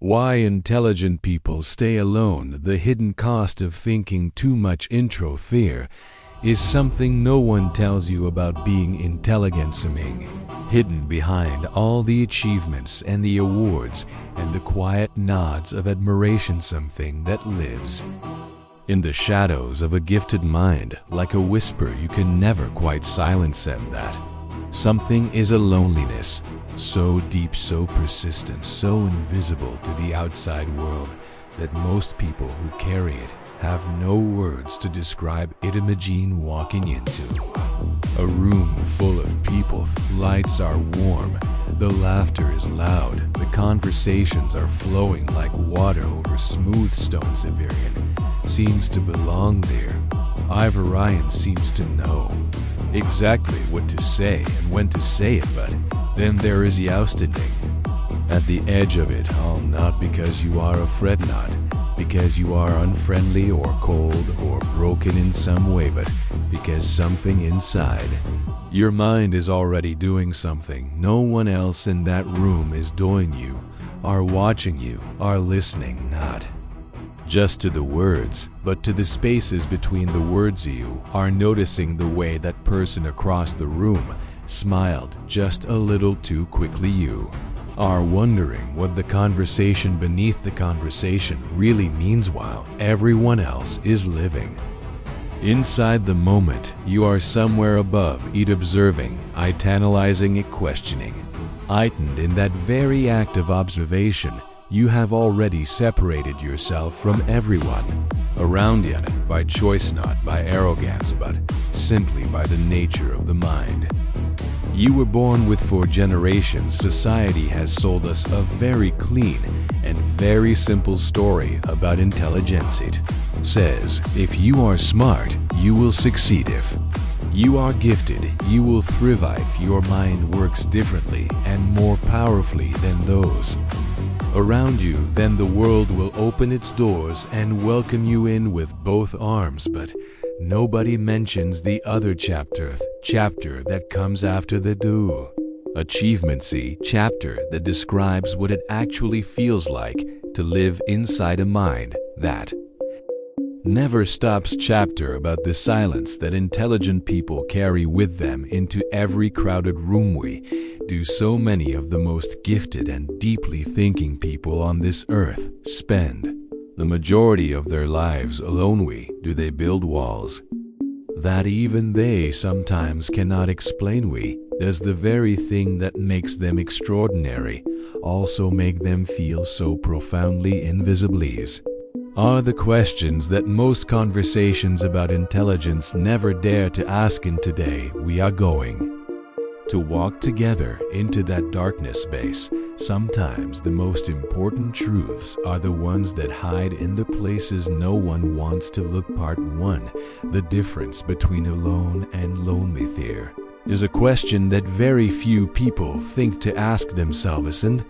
Why intelligent people stay alone. The hidden cost of thinking too much. Intro fear is something no one tells you about being intelligent. Hidden behind all the achievements and the awards and the quiet nods of admiration, something that lives in the shadows of a gifted mind, like a whisper you can never quite silence. And that something is a loneliness, so deep, so persistent, so invisible to the outside world that most people who carry it have no words to describe it. Imagine walking into a room full of people. Lights are warm, the laughter is loud, the conversations are flowing like water over smooth stone. Severian seems to belong there. Ivorian seems to know exactly what to say and when to say it, but then there is jousting at the edge of it all, not because you are afraid, not because you are unfriendly or cold or broken in some way, but because something inside your mind is already doing something no one else in that room is doing. You are watching, you are listening, not just to the words, but to the spaces between the words. You are noticing the way that person across the room smiled just a little too quickly. You are wondering what the conversation beneath the conversation really means while everyone else is living inside the moment. You are somewhere above it, observing it, analyzing it, questioning it. And in that very act of observation, you have already separated yourself from everyone around you, by choice, not by arrogance, but simply by the nature of the mind. You were born with. For generations, society has sold us a very clean and very simple story about intelligence. It says, if you are smart, you will succeed. If you are gifted, you will thrive. If your mind works differently and more powerfully than those around you, then the world will open its doors and welcome you in with both arms. But nobody mentions the other chapter that comes after the do achievement chapter that describes what it actually feels like to live inside a mind that never stops. Chapter about the silence that intelligent people carry with them into every crowded room. We do. So many of the most gifted and deeply thinking people on this earth spend the majority of their lives alone. Do they build walls that even they sometimes cannot explain? Does the very thing that makes them extraordinary also make them feel so profoundly invisible? These are the questions that most conversations about intelligence never dare to ask. And today we are going to walk together into that darkness space. Sometimes the most important truths are the ones that hide in the places no one wants to look. Part 1. The difference between alone and lonely. There is a question that very few people think to ask themselves, and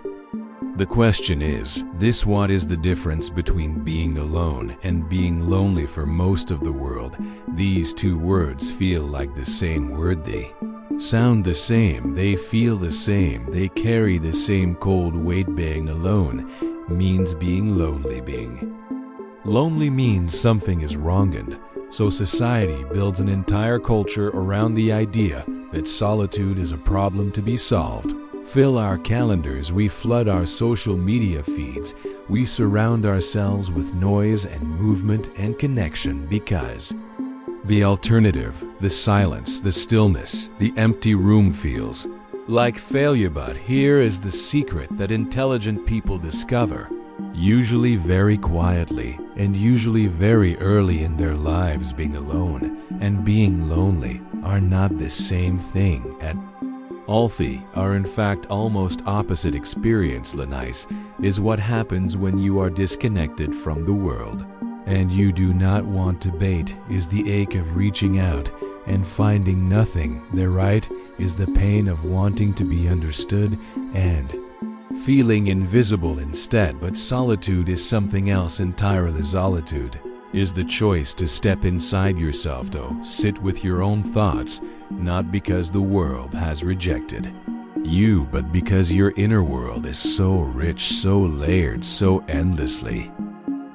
the question is this: what is the difference between being alone and being lonely? For most of the world, these two words feel like the same word. They sound the same, they feel the same, they carry the same cold weight. Being alone means being lonely. Being lonely means something is wrong, and so society builds an entire culture around the idea that solitude is a problem to be solved. Fill our calendars, we flood our social media feeds, we surround ourselves with noise and movement and connection, because the alternative, the silence, the stillness, the empty room feels like failure. But here is the secret that intelligent people discover, usually very quietly and usually very early in their lives. Being alone and being lonely are not the same thing at all. They are in fact almost opposite experience. Nice is what happens when you are disconnected from the world and you do not want to bait, is the ache of reaching out and finding nothing. The right is the pain of wanting to be understood and feeling invisible instead. But solitude is something else entirely. Solitude is the choice to step inside yourself, to sit with your own thoughts, not because the world has rejected But because your inner world is so rich, so layered, so endlessly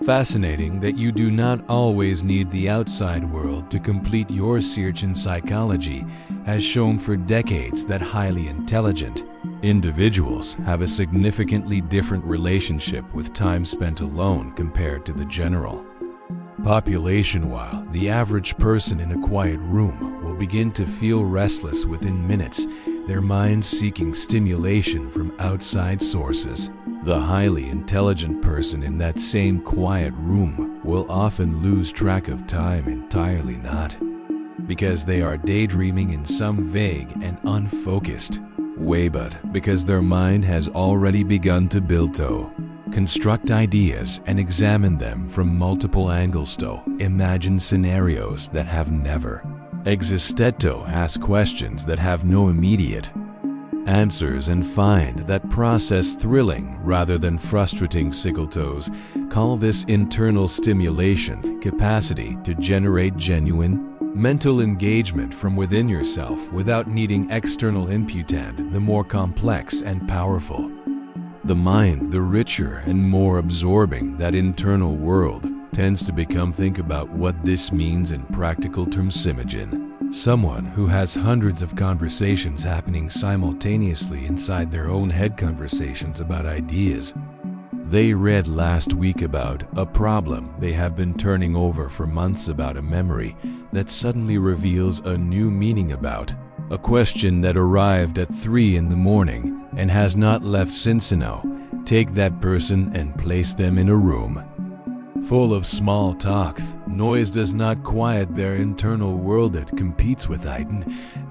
fascinating that you do not always need the outside world to complete your search in psychology has shown for decades that highly intelligent individuals have a significantly different relationship with time spent alone compared to the general population. While the average person in a quiet room will begin to feel restless within minutes, their minds seeking stimulation from outside sources, the highly intelligent person in that same quiet room will often lose track of time entirely, not because they are daydreaming in some vague and unfocused way, but because their mind has already begun to construct ideas and examine them from multiple angles, to imagine scenarios that have never existed, to ask questions that have no immediate answers, and find that process thrilling rather than frustrating. Psychologists call this internal stimulation, capacity to generate genuine mental engagement from within yourself without needing external input. And the more complex and powerful the mind, the richer and more absorbing that internal world tends to become. Think about what this means in practical terms. Imagine someone who has hundreds of conversations happening simultaneously inside their own head, conversations about ideas they read last week, about a problem they have been turning over for months, about a memory that suddenly reveals a new meaning, about a question that arrived at 3 in the morning and has not left since. Take that person and place them in a room full of small talk. Noise does not quiet their internal world, it competes with it, and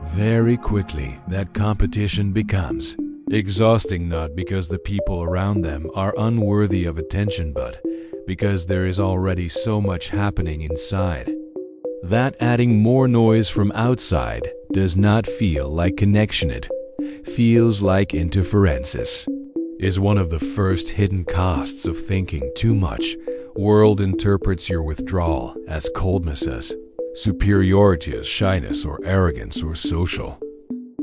very quickly that competition becomes exhausting, not because the people around them are unworthy of attention, but because there is already so much happening inside that adding more noise from outside does not feel like connection, it feels like interferences. Is one of the first hidden costs of thinking too much. World interprets your withdrawal as coldness, as superiority, as shyness or arrogance or social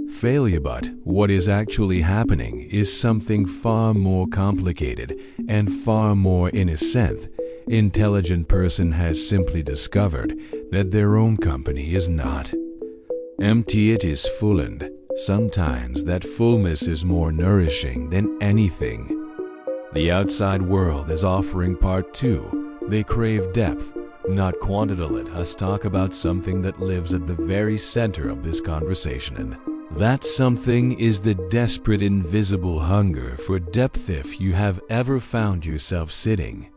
failure, but what is actually happening is something far more complicated and far more innocent. Intelligent person has simply discovered that their own company is not empty, it is full, and sometimes that fullness is more nourishing than anything the outside world is offering. Part 2. They crave depth, not quantity. Let us talk about something that lives at the very center of this conversation, and that something is the desperate invisible hunger for depth. If you have ever found yourself sitting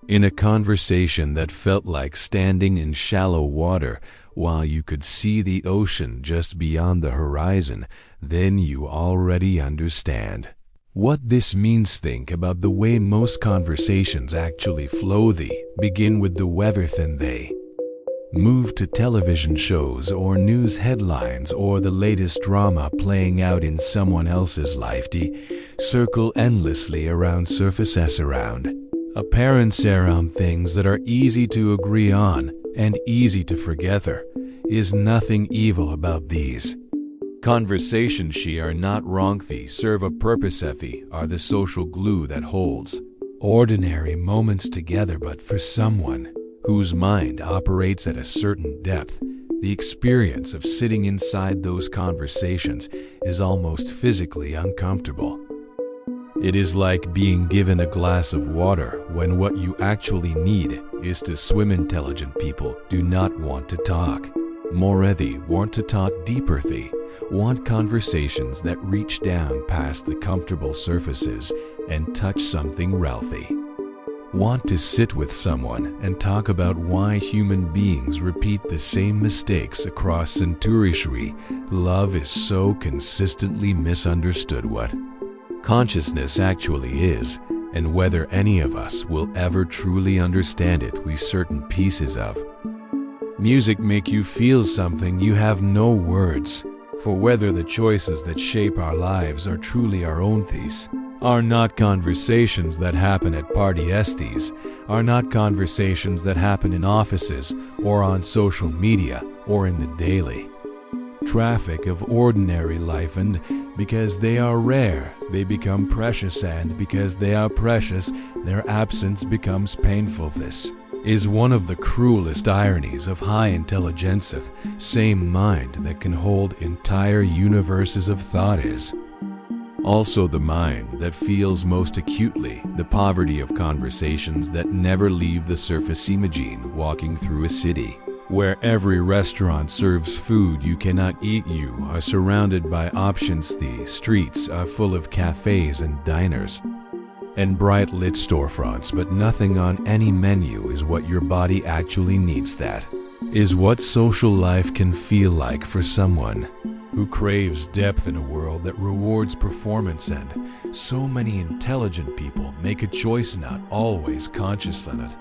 in a conversation that felt like standing in shallow water while you could see the ocean just beyond the horizon, then you already understand what this means. Think about the way most conversations actually flow. They begin with the weather, then they move to television shows or news headlines or the latest drama playing out in someone else's life. They circle endlessly around surfaces, around appearance, around things that are easy to agree on and easy to forget. There is nothing evil about these conversations. She are not wrong. They serve a purpose. They are the social glue that holds ordinary moments together. But for someone whose mind operates at a certain depth, the experience of sitting inside those conversations is almost physically uncomfortable. It is like being given a glass of water when what you actually need is to swim. Intelligent people do not want to talk more, they want to talk deeper. They want conversations that reach down past the comfortable surfaces and touch something real. They want to sit with someone and talk about why human beings repeat the same mistakes across centuries. Love is so consistently misunderstood. What consciousness actually is, and whether any of us will ever truly understand it. We certain pieces of music make you feel something you have no words for. Whether the choices that shape our lives are truly our own, these are not conversations that happen at parties. These are not conversations that happen in offices or on social media or in the daily traffic of ordinary life, and because they are rare, they become precious, and because they are precious, their absence becomes painful. This is one of the cruelest ironies of high intelligence. Of same mind that can hold entire universes of thought is also the mind that feels most acutely the poverty of conversations that never leave the surface. Imagine walking through a city where every restaurant serves food you cannot eat. You are surrounded by options. The streets are full of cafes and diners and bright lit storefronts, but nothing on any menu is what your body actually needs. That is what social life can feel like for someone who craves depth in a world that rewards performance, and so many intelligent people make a choice not always conscious in it,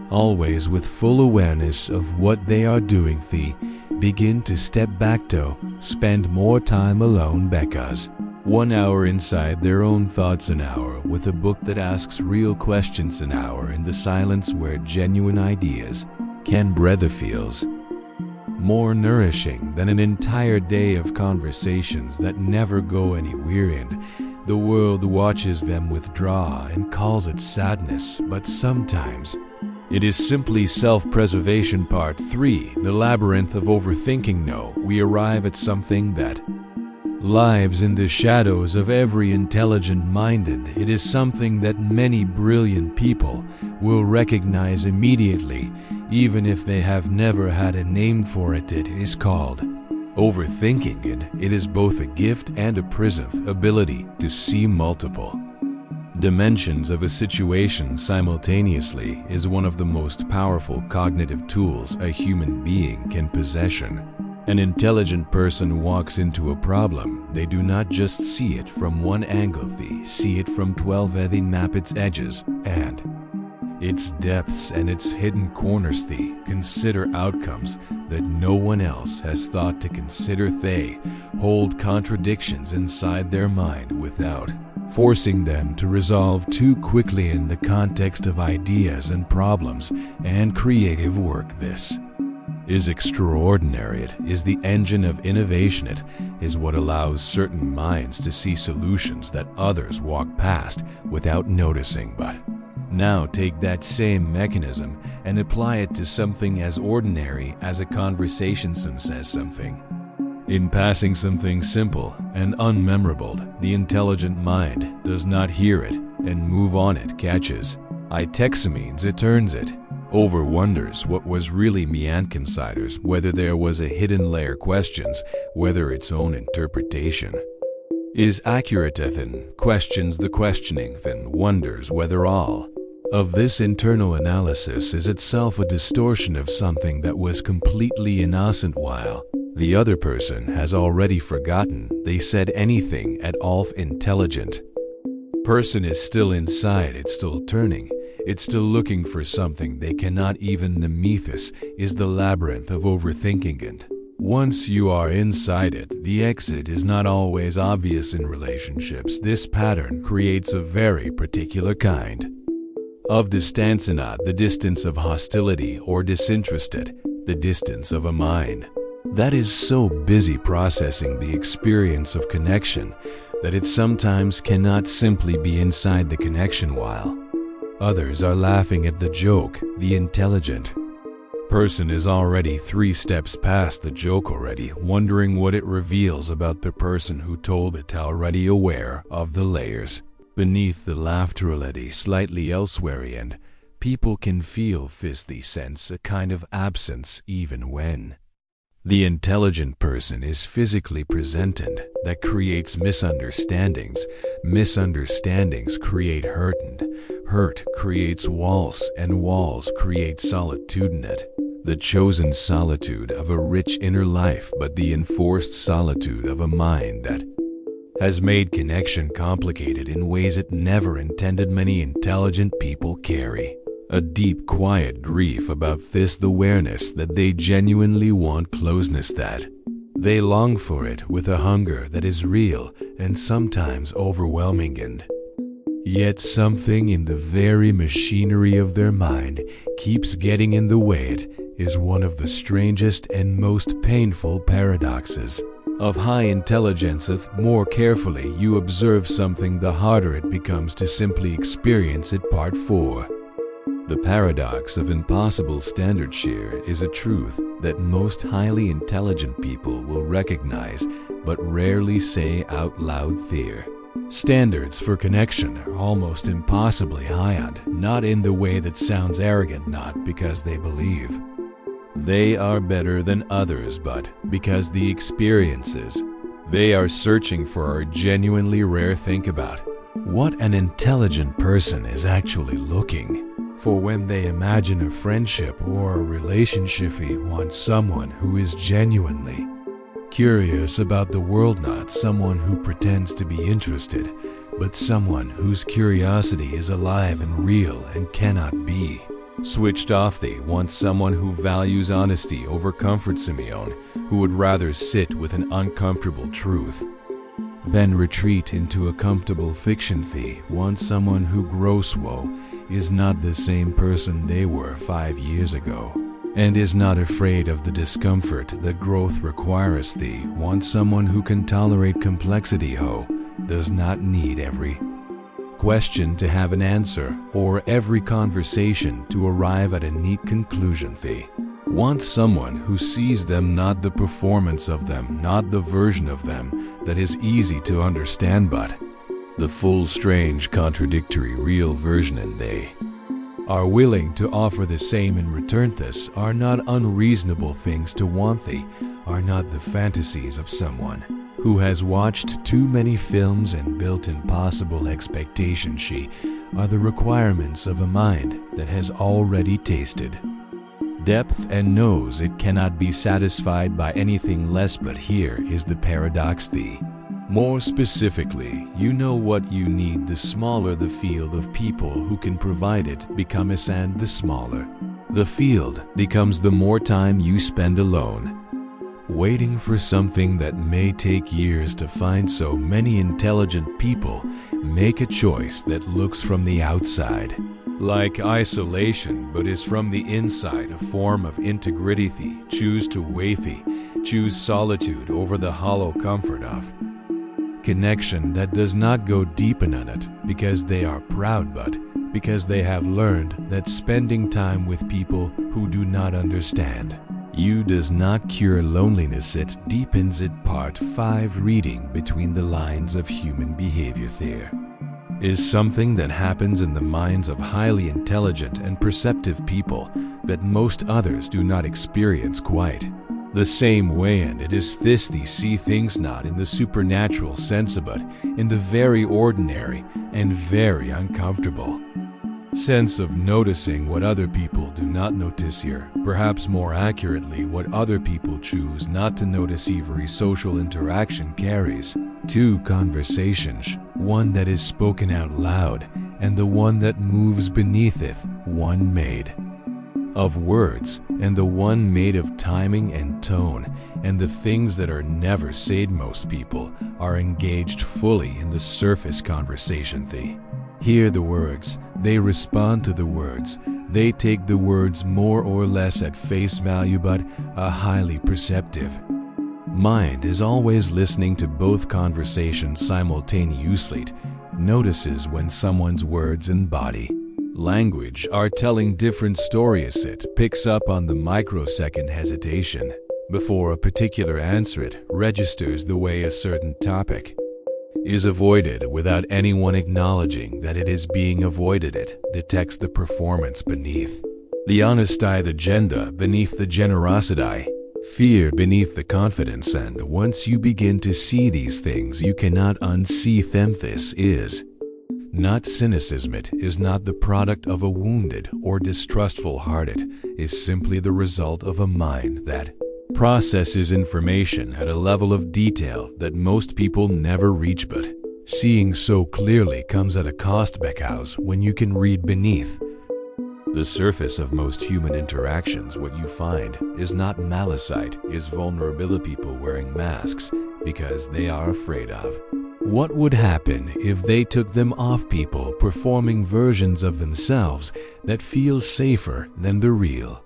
always with full awareness of what they are doing. They begin to step back to spend more time alone, because 1 hour inside their own thoughts, an hour with a book that asks real questions, an hour in the silence where genuine ideas can breathe. Feels more nourishing than an entire day of conversations that never go anywhere, and the world watches them withdraw and calls it sadness, but sometimes it is simply self-preservation. Part 3. The labyrinth of overthinking. No, we arrive at something that lives in the shadows of every intelligent mind, and it is something that many brilliant people will recognize immediately, even if they have never had a name for it. It is called overthinking, and it is both a gift and a prison. Ability to see multiple dimensions of a situation simultaneously is one of the most powerful cognitive tools a human being can possess. An intelligent person walks into a problem. They do not just see it from one angle, they see it from 12. They map its edges and its depths and its hidden corners. They consider outcomes that no one else has thought to consider. They hold contradictions inside their mind without forcing them to resolve too quickly in the context of ideas and problems and creative work. This is extraordinary. It is the engine of innovation. It is what allows certain minds to see solutions that others walk past without noticing. But now take that same mechanism and apply it to something as ordinary as a conversation. Some says something in passing, something simple and unmemorable. The intelligent mind does not hear it and move on. It catches itexamines, it turns it over, wonders what was really me, and considers whether there was a hidden layer, questions whether its own interpretation is accurate, then questions the questioning, then wonders whether all of this internal analysis is itself a distortion of something that was completely innocent, while the other person has already forgotten they said anything at all. Intelligent person is still inside, it's still turning, it's still looking for something they cannot even. The mythos is the labyrinth of overthinking, and once you are inside it, the exit is not always obvious. In relationships, this pattern creates a very particular kind of distance, not the distance of hostility or disinterested, the distance of a mind that is so busy processing the experience of connection that it sometimes cannot simply be inside the connection while others are laughing at the joke. The intelligent person is already 3 steps past the joke, already wondering what it reveals about the person who told it, already aware of the layers beneath the laughter, already slightly elsewhere, and people can feel they sense a kind of absence even when the intelligent person is physically present, and that creates misunderstandings. Misunderstandings create hurt, and hurt creates walls, and walls create solitude. Net the chosen solitude of a rich inner life, but the enforced solitude of a mind that has made connection complicated in ways it never intended. Many intelligent people carry a deep, quiet grief about this, the awareness that they genuinely want closeness, that they long for it with a hunger that is real and sometimes overwhelming, and yet something in the very machinery of their mind keeps getting in the way. It is one of the strangest and most painful paradoxes of high intelligence. The more carefully you observe something, the harder it becomes to simply experience it. Part 4. The paradox of impossible standard share is a truth that most highly intelligent people will recognize but rarely say out loud. Their standards for connection are almost impossibly high, and not in the way that sounds arrogant, not because they believe they are better than others, but because the experiences they are searching for are genuinely rare. Think about what an intelligent person is actually looking for when they imagine a friendship or a relationship. He wants someone who is genuinely curious about the world, not someone who pretends to be interested, but someone whose curiosity is alive and real and cannot be switched off. They want someone who values honesty over comfort. Simeon, who would rather sit with an uncomfortable truth than retreat into a comfortable fiction. They want someone who grows woe is not the same person they were 5 years ago, and is not afraid of the discomfort that growth requires. They want someone who can tolerate complexity, who does not need every question to have an answer or every conversation to arrive at a neat conclusion. They want someone who sees them, not the performance of them, not the version of them that is easy to understand, but the full, strange, contradictory, real version, and they are willing to offer the same in return. This are not unreasonable things to want. They are not the fantasies of someone who has watched too many films and built impossible expectations. She are the requirements of a mind that has already tasted depth and knows it cannot be satisfied by anything less. But here is the paradox. The more specifically you know what you need, the smaller the field of people who can provide it becomes, and the smaller the field becomes, the more time you spend alone, waiting for something that may take years to find. So many intelligent people make a choice that looks from the outside like isolation, but is from the inside a form of integrity. They choose to wait, choose solitude over the hollow comfort of connection that does not go deep in it because they are proud, but because they have learned that spending time with people who do not understand you does not cure loneliness, it deepens it. Part 5. Reading between the lines of human behavior. There is something that happens in the minds of highly intelligent and perceptive people that most others do not experience quite the same way, and it is this: they see things not in the supernatural sense, but in the very ordinary and very uncomfortable sense of noticing what other people do not notice. Here, perhaps more accurately, what other people choose not to notice. Every social interaction carries two conversations, one that is spoken out loud and the one that moves beneath it, one made of words and the one made of timing and tone, and the things that are never said. Most people are engaged fully in the surface conversation. They hear the words, they respond to the words, they take the words more or less at face value, but a highly perceptive mind is always listening to both conversations simultaneously. It notices when someone's words and body language are telling different stories. It picks up on the microsecond hesitation before a particular answer. It registers the way a certain topic is avoided without anyone acknowledging that it is being avoided. It detects the performance beneath the honesty, the agenda beneath the generosity, fear beneath the confidence, and once you begin to see these things, you cannot unsee them. This is not cynicism. It is not the product of a wounded or distrustful heart. It is simply the result of a mind that processes information at a level of detail that most people never reach, but seeing so clearly comes at a cost, because when you can read beneath the surface of most human interactions, what you find is not malicite, is vulnerability. People wearing masks because they are afraid of what would happen if they took them off, people performing versions of themselves that feel safer than the real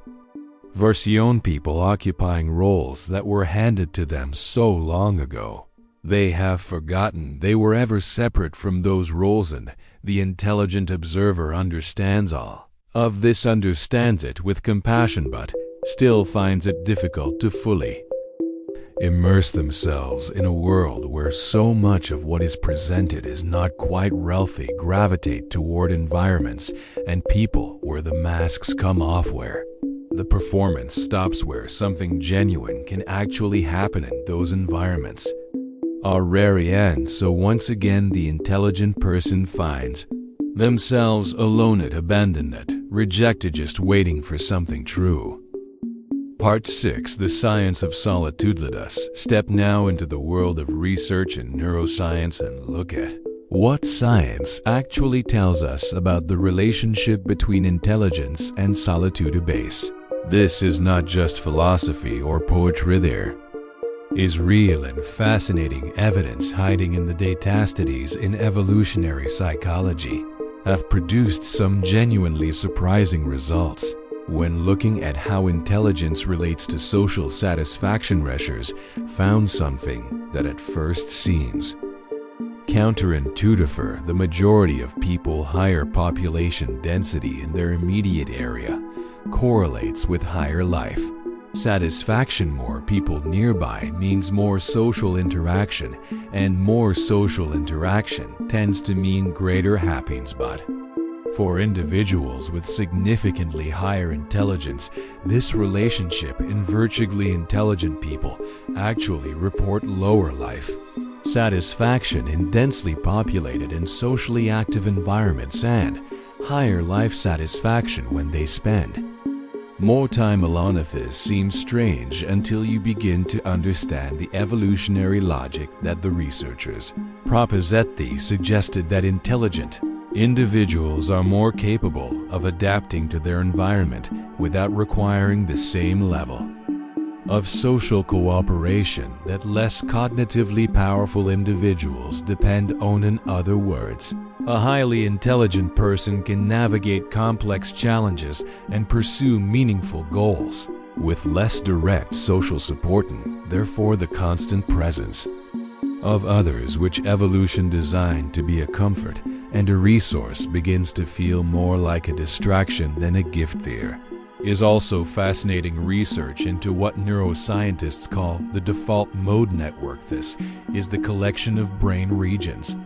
Version people occupying roles that were handed to them so long ago. They have forgotten they were ever separate from those roles, and the intelligent observer understands all of this, understands it with compassion, but still finds it difficult to fully immerse themselves in a world where so much of what is presented is not quite healthy. Gravitate toward environments and people where the masks come off, where the performance stops, where something genuine can actually happen in those environments. And so once again the intelligent person finds themselves alone, abandoned, rejected, just waiting for something true. Part 6. The Science of Solitude. Let us step now into the world of research and neuroscience and look at what science actually tells us about the relationship between intelligence and solitude. This is not just philosophy or poetry. There is real and fascinating evidence hiding in the data. Studies in evolutionary psychology have produced some genuinely surprising results when looking at how intelligence relates to social satisfaction. Researchers found something that at first seems counterintuitive. The majority of people higher population density in their immediate area correlates with higher life satisfaction. More people nearby means more social interaction, and more social interaction tends to mean greater happiness. But for individuals with significantly higher intelligence, this relationship inversely intelligent people actually report lower life satisfaction in densely populated and socially active environments, and higher life satisfaction when they spend more time alone. This seems strange until you begin to understand the evolutionary logic that the researchers proposed. They suggested that intelligent individuals are more capable of adapting to their environment without requiring the same level of social cooperation that less cognitively powerful individuals depend on. In other words, a highly intelligent person can navigate complex challenges and pursue meaningful goals with less direct social support, and therefore the constant presence of others, which evolution designed to be a comfort and a resource, begins to feel more like a distraction than a gift. There is also fascinating research into what neuroscientists call the default mode network. This is the collection of brain regions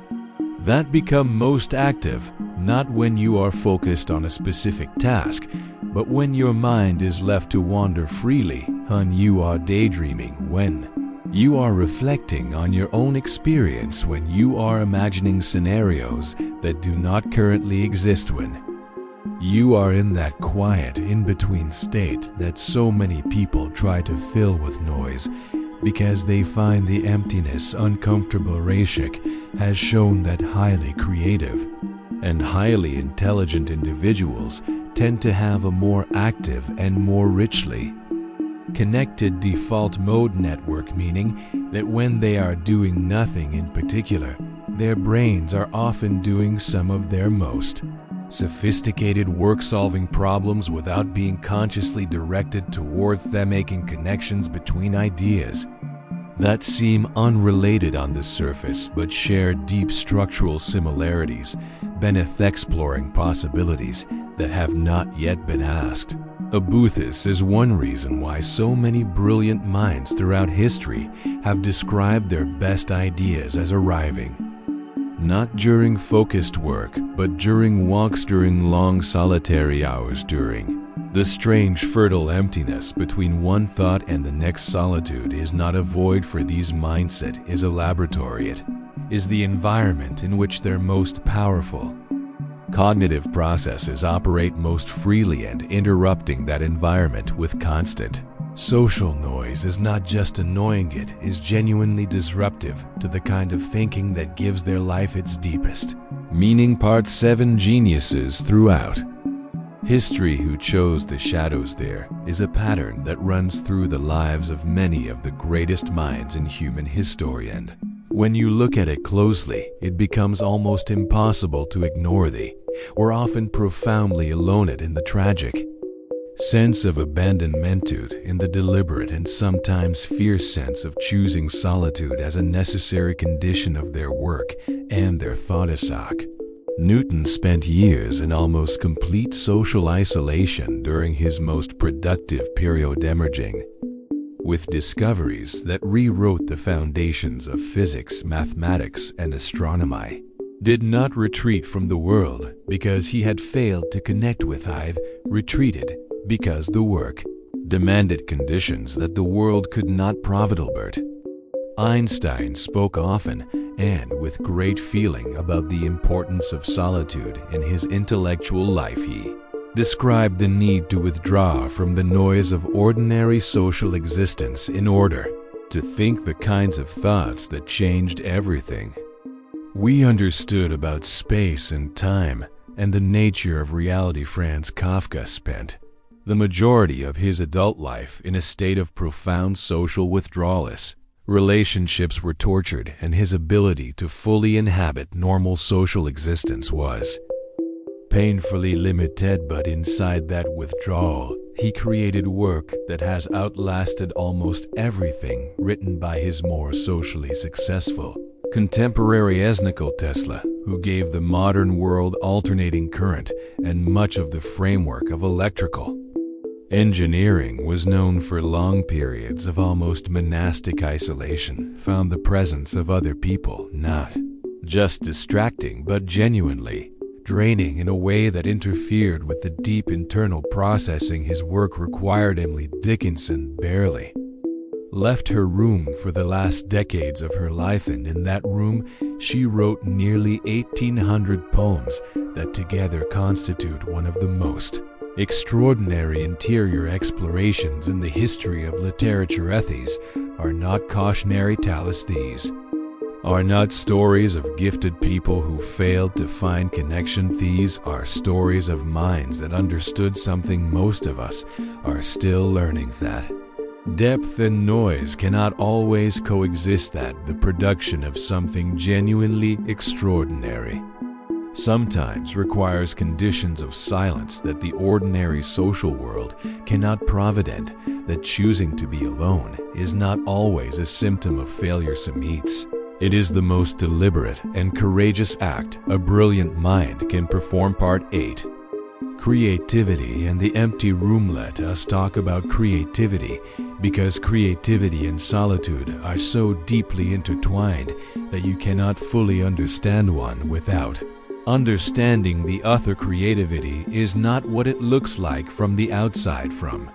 that become most active not when you are focused on a specific task, but when your mind is left to wander freely, when you are daydreaming, when you are reflecting on your own experience, when you are imagining scenarios that do not currently exist, when you are in that quiet in-between state that so many people try to fill with noise because they find the emptiness uncomfortable. Research has shown that highly creative and highly intelligent individuals tend to have a more active and more richly connected default mode network, meaning that when they are doing nothing in particular, their brains are often doing some of their most sophisticated work, solving problems without being consciously directed towards them, making connections between ideas that seem unrelated on the surface but share deep structural similarities, beneath exploring possibilities that have not yet been asked. This is one reason why so many brilliant minds throughout history have described their best ideas as arriving not during focused work, but during walks, during long solitary hours, during the strange fertile emptiness between one thought and the next. Solitude is not a void for these. Mindset is a laboratory. It is the environment in which their most powerful cognitive processes operate most freely, and interrupting that environment with constant social noise is not just annoying, it is genuinely disruptive to the kind of thinking that gives their life its deepest meaning. Part 7. Geniuses throughout history who chose the shadows. There is a pattern that runs through the lives of many of the greatest minds in human history, and when you look at it closely, it becomes almost impossible to ignore. They were often profoundly alone in the tragic sense of abandonment in the deliberate and sometimes fierce sense of choosing solitude as a necessary condition of their work and their thought. Newton spent years in almost complete social isolation during his most productive period emerging, with discoveries that rewrote the foundations of physics, mathematics, and astronomy. Did not retreat from the world because he had failed to connect with it, retreated because the work demanded conditions that the world could not provide. Einstein spoke often and with great feeling about the importance of solitude in his intellectual life. He described the need to withdraw from the noise of ordinary social existence in order to think the kinds of thoughts that changed everything. We understood about space and time and the nature of reality. Franz Kafka spent the majority of his adult life in a state of profound social withdrawal. Relationships were tortured, and his ability to fully inhabit normal social existence was painfully limited. But inside that withdrawal, he created work that has outlasted almost everything written by his more socially successful contemporary Nikola Tesla, who gave the modern world alternating current and much of the framework of electrical engineering. Was known for long periods of almost monastic isolation, found the presence of other people not just distracting but genuinely draining in a way that interfered with the deep internal processing his work required. Emily Dickinson barely left her room for the last decades of her life, and in that room she wrote nearly 1,800 poems that together constitute one of the most extraordinary interior explorations in the history of literature. These are not cautionary tales. These are not stories of gifted people who failed to find connection. These are stories of minds that understood something most of us are still learning, that depth and noise cannot always coexist, that the production of something genuinely extraordinary sometimes requires conditions of silence that the ordinary social world cannot provide, that choosing to be alone is not always a symptom of failure. It is the most deliberate and courageous act a brilliant mind can perform. Part 8. Creativity and the empty room. Let us talk about creativity, because creativity and solitude are so deeply intertwined that you cannot fully understand one without understanding the other. Creativity is not what it looks like from the outside. From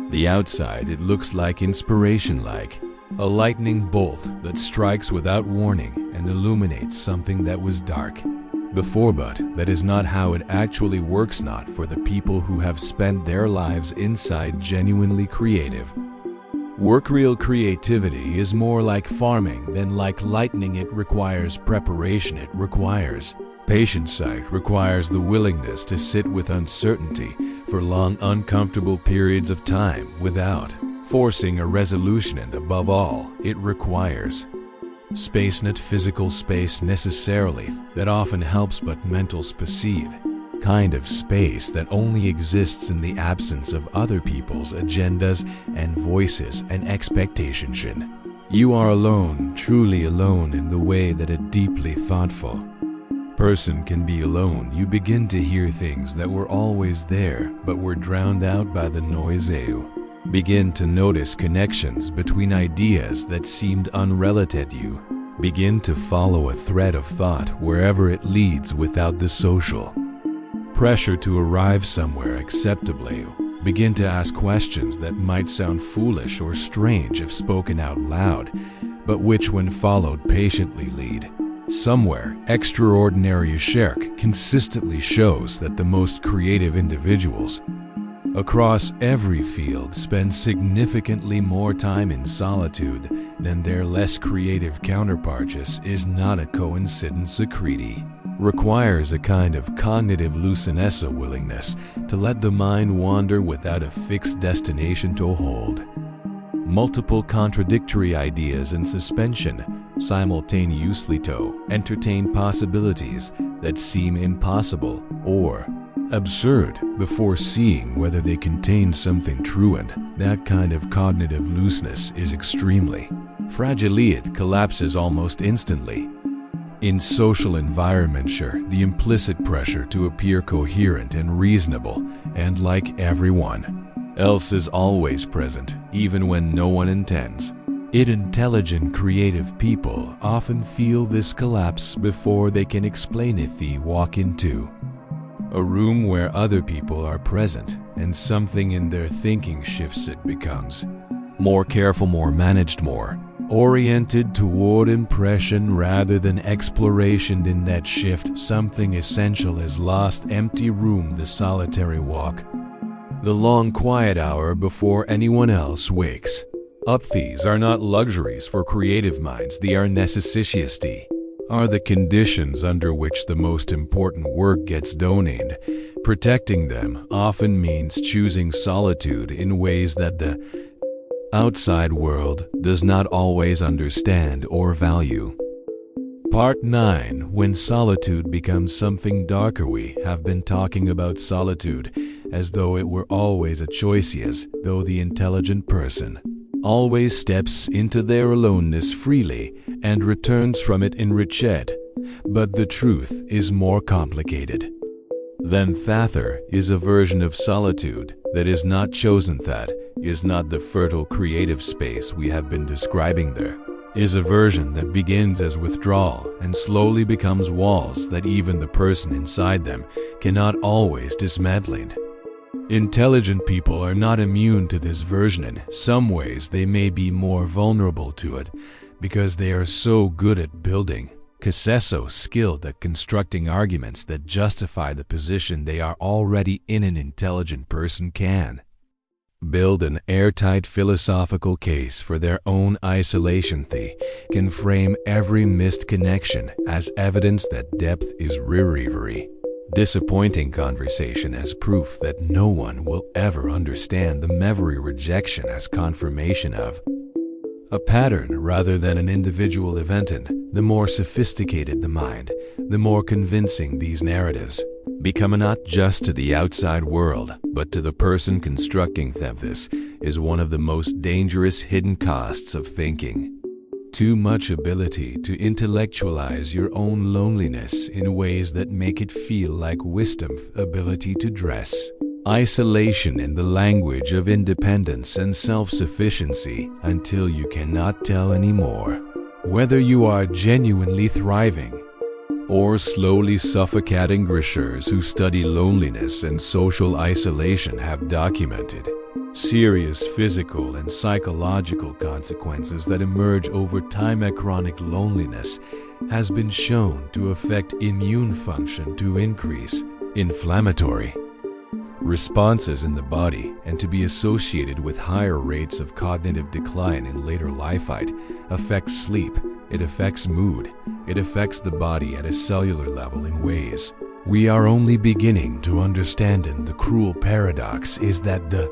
the outside, it looks like inspiration, like a lightning bolt that strikes without warning and illuminates something that was dark before. But that is not how it actually works, not for the people who have spent their lives inside genuinely creative work. Real creativity is more like farming than like lightning. It requires preparation, it requires patience, it requires the willingness to sit with uncertainty for long, uncomfortable periods of time without forcing a resolution, and above all, it requires space, not physical space necessarily, that often helps, but mental space, kind of space that only exists in the absence of other people's agendas and voices and expectations. You are alone, truly alone, in the way that a deeply thoughtful person can be alone. You begin to hear things that were always there but were drowned out by the noise. You begin to notice connections between ideas that seemed unrelated. You begin to follow a thread of thought wherever it leads without the social pressure to arrive somewhere acceptably. You begin to ask questions that might sound foolish or strange if spoken out loud, but which, when followed patiently, lead somewhere extraordinary. Sherk consistently shows that the most creative individuals across every field spend significantly more time in solitude than their less creative counterparts. Is not a coincidence. Secreti requires a kind of cognitive looseness, a willingness to let the mind wander without a fixed destination to hold multiple contradictory ideas in suspension simultaneously, to entertain possibilities that seem impossible or absurd before seeing whether they contain something truant. That kind of cognitive looseness is extremely fragile. It collapses almost instantly. In social environments, the implicit pressure to appear coherent and reasonable and like everyone else is always present, even when no one intends it. Intelligent, creative people often feel this collapse before they can explain it. They walk into a room where other people are present, and something in their thinking shifts. It becomes more careful, more managed, more oriented toward impression rather than exploration. In that shift, something essential is lost. Empty room, the solitary walk, the long quiet hour before anyone else wakes up. These are not luxuries for creative minds. They are necessity, are the conditions under which the most important work gets done. Protecting them often means choosing solitude in ways that the outside world does not always understand or value. Part 9. When solitude becomes something darker. We have been talking about solitude as though it were always a choice, as though the intelligent person always steps into their aloneness freely and returns from it enriched. But the truth is more complicated than that. Is a version of solitude that is not chosen, that is not the fertile creative space we have been describing. There is a version that begins as withdrawal and slowly becomes walls that even the person inside them cannot always dismantle. Intelligent people are not immune to this version. In some ways they may be more vulnerable to it because they are so good at building, so skilled at constructing arguments that justify the position they are already in. An intelligent person can build an airtight philosophical case for their own isolation. They can frame every missed connection as evidence that depth is very disappointing conversation as proof that no one will ever understand the memory rejection as confirmation of a pattern rather than an individual event. And the more sophisticated the mind, the more convincing these narratives become, not just to the outside world, but to the person constructing them. This is one of the most dangerous hidden costs of thinking. Too much ability to intellectualize your own loneliness in ways that make it feel like wisdom, ability to dress isolation in the language of independence and self-sufficiency until you cannot tell anymore whether you are genuinely thriving or slowly suffocating. Researchers who study loneliness and social isolation have documented serious physical and psychological consequences that emerge over time. Chronic loneliness has been shown to affect immune function, to increase inflammatory responses in the body, and to be associated with higher rates of cognitive decline in later life. It affects sleep, it affects mood, it affects the body at a cellular level in ways we are only beginning to understand. And the cruel paradox is that the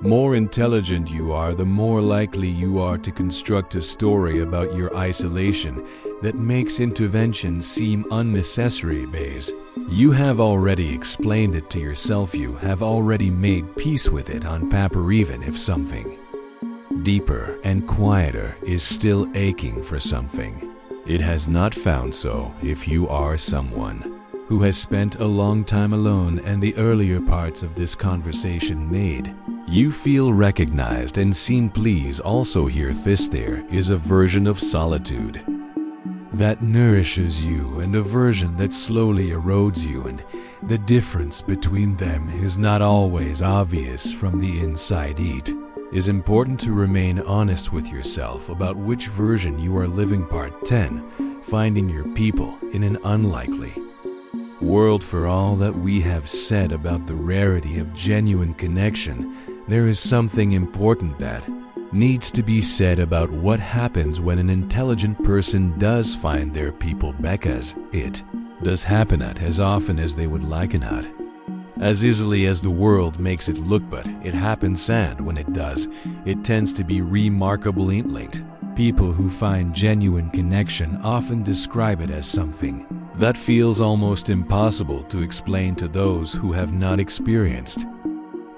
more intelligent you are, the more likely you are to construct a story about your isolation that makes intervention seem unnecessary because you have already explained it to yourself. You have already made peace with it on paper, even if something deeper and quieter is still aching for something it has not found. So, if you are someone who has spent a long time alone and the earlier parts of this conversation made you feel recognized and seen, please also hear this. There is a version of solitude that nourishes you and a version that slowly erodes you, and the difference between them is not always obvious from the inside. It is important to remain honest with yourself about which version you are living. Part 10. Finding your people in an unlikely world. For all that we have said about the rarity of genuine connection, there is something important that needs to be said about what happens when an intelligent person does find their people, because it does happen not as often as they would like, and not as easily as the world makes it look, but it happens, and when it does, it tends to be remarkably linked. People who find genuine connection often describe it as something that feels almost impossible to explain to those who have not experienced.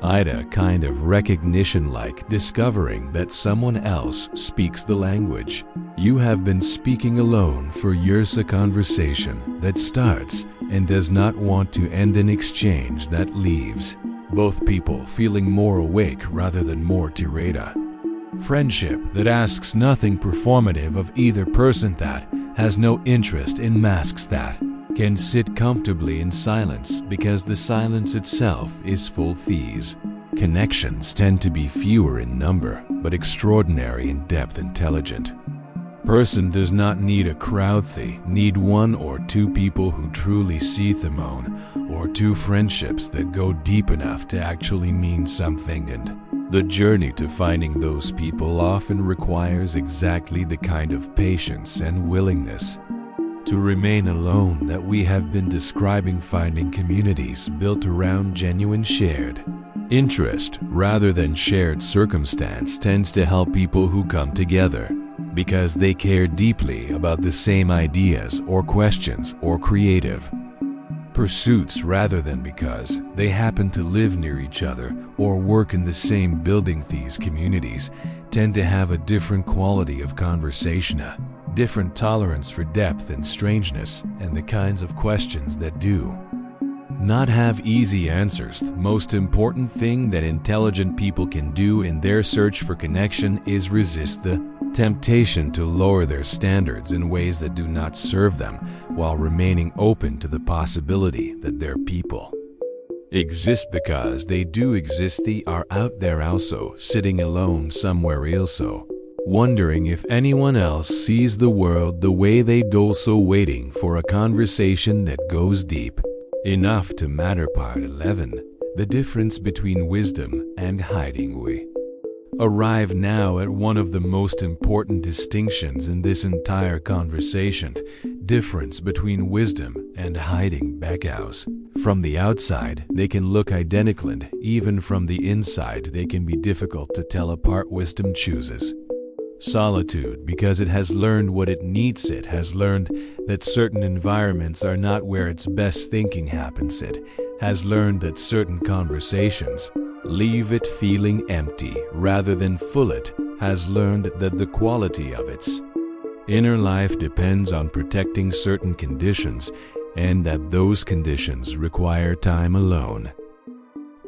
A kind of recognition, like discovering that someone else speaks the language. You have been speaking alone for years, a conversation that starts and does not want to end, an exchange that leaves both people feeling more awake rather than more tirada. Friendship that asks nothing performative of either person, that has no interest in masks, that can sit comfortably in silence because the silence itself is full fees. Connections tend to be fewer in number, but extraordinary in depth. Intelligent person does not need a crowd, they need one or two people who truly see them on, or two friendships that go deep enough to actually mean something, and the journey to finding those people often requires exactly the kind of patience and willingness to remain alone that we have been describing. Finding communities built around genuine shared interest rather than shared circumstance tends to help people who come together because they care deeply about the same ideas or questions or creative pursuits, rather than because they happen to live near each other or work in the same building. These communities tend to have a different quality of conversation, a different tolerance for depth and strangeness, and the kinds of questions that do not have easy answers. The most important thing that intelligent people can do in their search for connection is resist the temptation to lower their standards in ways that do not serve them, while remaining open to the possibility that their people exist because they do exist. They are out there also, sitting alone somewhere also, wondering if anyone else sees the world the way they do, also waiting for a conversation that goes deep enough to matter. Part 11. The difference between wisdom and hiding. We arrive now at one of the most important distinctions in this entire conversation: difference between wisdom and hiding. Because from the outside they can look identical, and even from the inside they can be difficult to tell apart. Wisdom chooses solitude because it has learned what it needs. It has learned that certain environments are not where its best thinking happens. It has learned that certain conversations leave it feeling empty rather than full. It has learned that the quality of its inner life depends on protecting certain conditions, and that those conditions require time alone.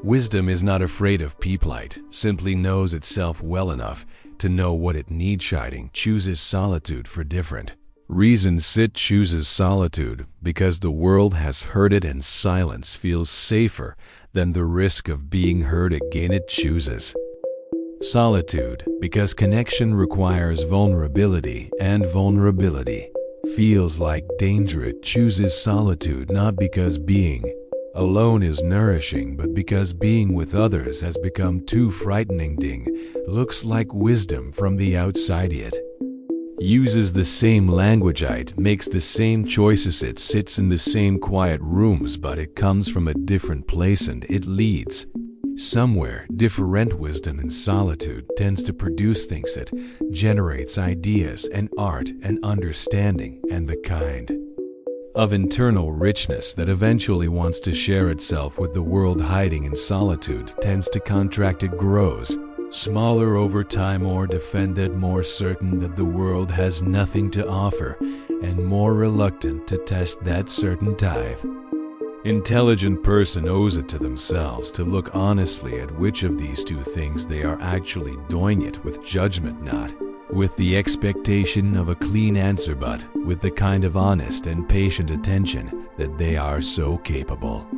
Wisdom is not afraid of people. It simply knows itself well enough to know what it needs. Hiding chooses solitude for different reasons. It chooses solitude because the world has heard it, and silence feels safer than the risk of being heard again. It chooses solitude because connection requires vulnerability, and vulnerability feels like danger. It chooses solitude not because being alone is nourishing, but because being with others has become too frightening. Ding looks like wisdom from the outside. It uses the same language. It makes the same choices. It sits in the same quiet rooms, but it comes from a different place and it leads somewhere different. Wisdom in solitude tends to produce things. It generates ideas and art and understanding and the kind of internal richness that eventually wants to share itself with the world. Hiding in solitude tends to contract. It grows smaller over time, more defended, more certain that the world has nothing to offer, and more reluctant to test that certain tithe. Intelligent person owes it to themselves to look honestly at which of these two things they are actually doing it with judgment, not with the expectation of a clean answer, but with the kind of honest and patient attention that they are so capable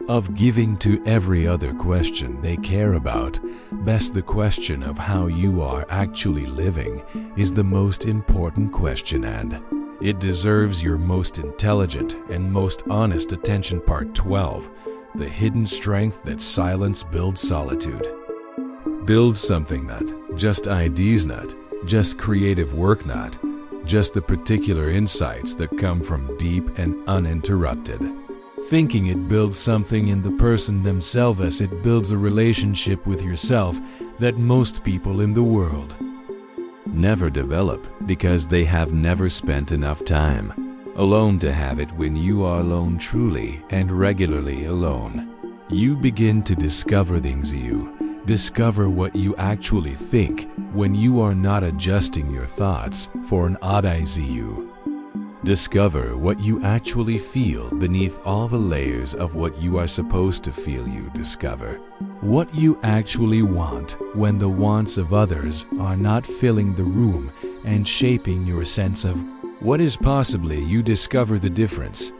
of giving to every other question they care about. Best, the question of how you are actually living is the most important question, and it deserves your most intelligent and most honest attention. Part 12. The hidden strength that silence builds. Solitude builds something, not just ideas, not just creative work, not just the particular insights that come from deep and uninterrupted thinking. It builds something in the person themselves. It builds a relationship with yourself that most people in the world never develop because they have never spent enough time Alone to have it when you are alone truly and regularly alone. You begin to discover things discover what you actually think when you are not adjusting your thoughts for an odd you. Discover what you actually feel beneath all the layers of what you are supposed to feel. You discover what you actually want when the wants of others are not filling the room and shaping your sense of what is possibly. You discover the difference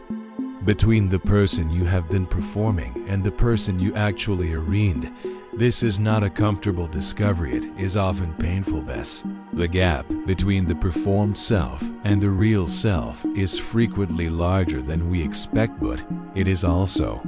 between the person you have been performing and the person you actually are. This is not a comfortable discovery, it is often painful. The gap between the performed self and the real self is frequently larger than we expect, but it is also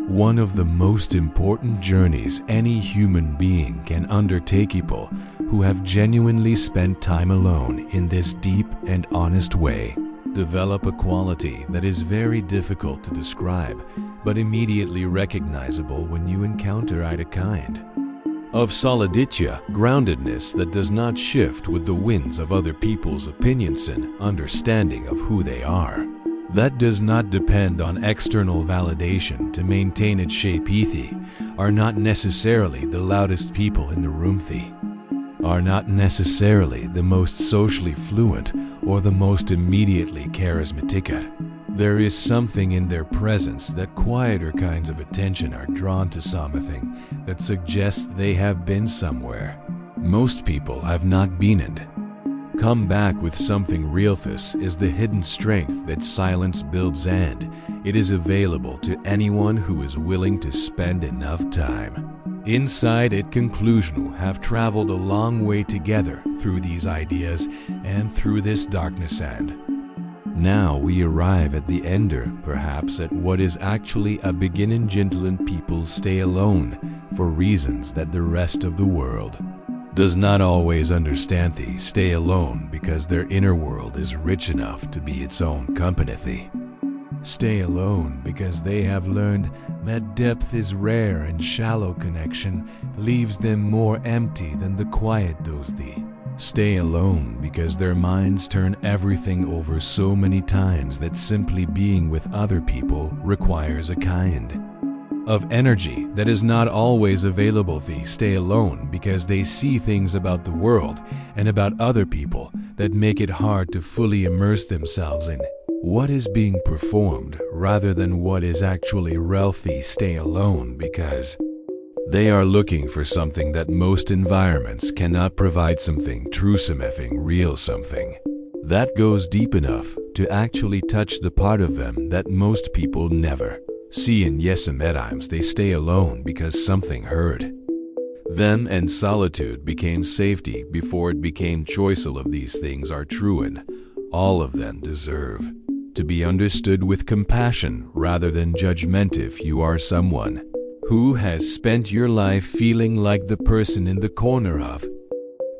one of the most important journeys any human being can undertake. People who have genuinely spent time alone in this deep and honest way develop a quality that is very difficult to describe, but immediately recognizable when you encounter it, a kind of solitude, groundedness that does not shift with the winds of other people's opinions and understanding of who they are. That does not depend on external validation to maintain its shape. They are not necessarily the loudest people in the room. They are not necessarily the most socially fluent or the most immediately charismatic. There is something in their presence that quieter kinds of attention are drawn to, something that suggests they have been somewhere most people have not been, and come back with something real. This is the hidden strength that silence builds, and it is available to anyone who is willing to spend enough time inside it. Conclusion: have traveled a long way together through these ideas and through this darkness, and now we arrive at the ender, perhaps at what is actually a beginning. Gentlemen, people stay alone for reasons that the rest of the world does not always understand. They stay alone because their inner world is rich enough to be its own company. They stay alone because they have learned that depth is rare and shallow connection leaves them more empty than the quiet does. They stay alone because their minds turn everything over so many times that simply being with other people requires a kind of energy that is not always available. They stay alone because they see things about the world and about other people that make it hard to fully immerse themselves in what is being performed rather than what is actually real. They stay alone because they are looking for something that most environments cannot provide, something true, something real, something that goes deep enough to actually touch the part of them that most people never see. And yes, sometimes they stay alone because something hurt them, and solitude became safety before it became choice. All of these things are true, and all of them deserve to be understood with compassion rather than judgment. If you are someone who has spent your life feeling like the person in the corner of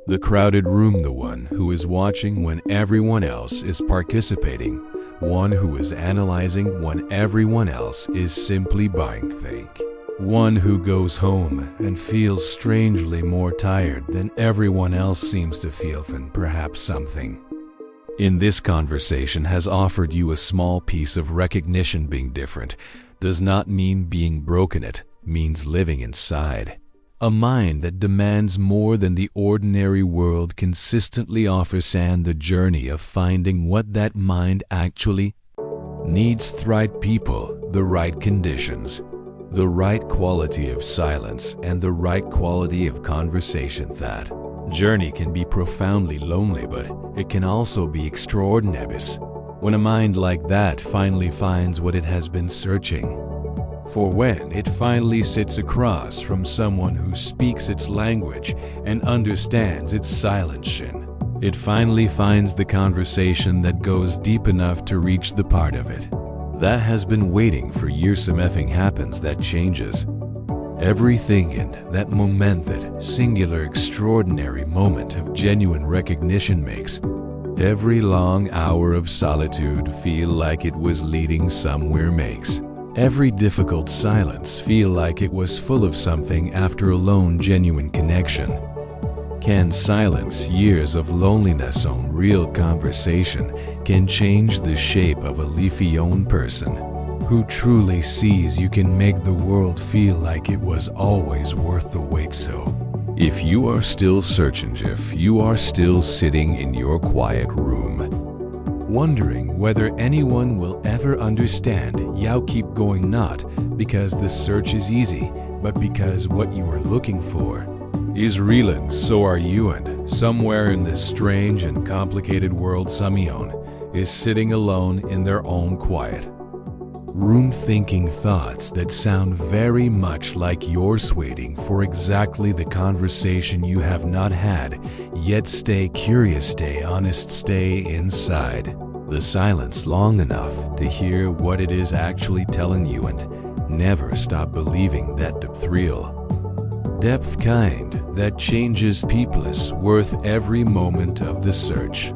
the crowded room, the one who is watching when everyone else is participating, one who is analyzing when everyone else is simply buying, one who goes home and feels strangely more tired than everyone else seems to feel, and perhaps something in this conversation has offered you a small piece of recognition. Being different does not mean being broken. It means living inside a mind that demands more than the ordinary world consistently offers, and the journey of finding what that mind actually needs. The right people, the right conditions, the right quality of silence, and the right quality of conversation. That journey can be profoundly lonely, but it can also be extraordinary when a mind like that finally finds what it has been searching for, when it finally sits across from someone who speaks its language and understands its silence. It finally finds the conversation that goes deep enough to reach the part of it that has been waiting for years. Something happens that changes everything, and that moment, that singular extraordinary moment of genuine recognition, makes every long hour of solitude feel like it was leading somewhere, makes every difficult silence feel like it was full of something after a lone genuine connection. Can silence years of loneliness on real conversation can change the shape of a leafy own person who truly sees you can make the world feel like it was always worth the wait. So, if you are still searching, if you are still sitting in your quiet room, wondering whether anyone will ever understand, keep going, not because the search is easy, but because what you are looking for is real, and so are you. And somewhere in this strange and complicated world, Simeon is sitting alone in their own quiet room, thinking thoughts that sound very much like yours, waiting for exactly the conversation you have not had yet. Stay curious, stay honest, stay inside the silence long enough to hear what it is actually telling you, and never stop believing that depth, real depth, kind that changes people, is worth every moment of the search.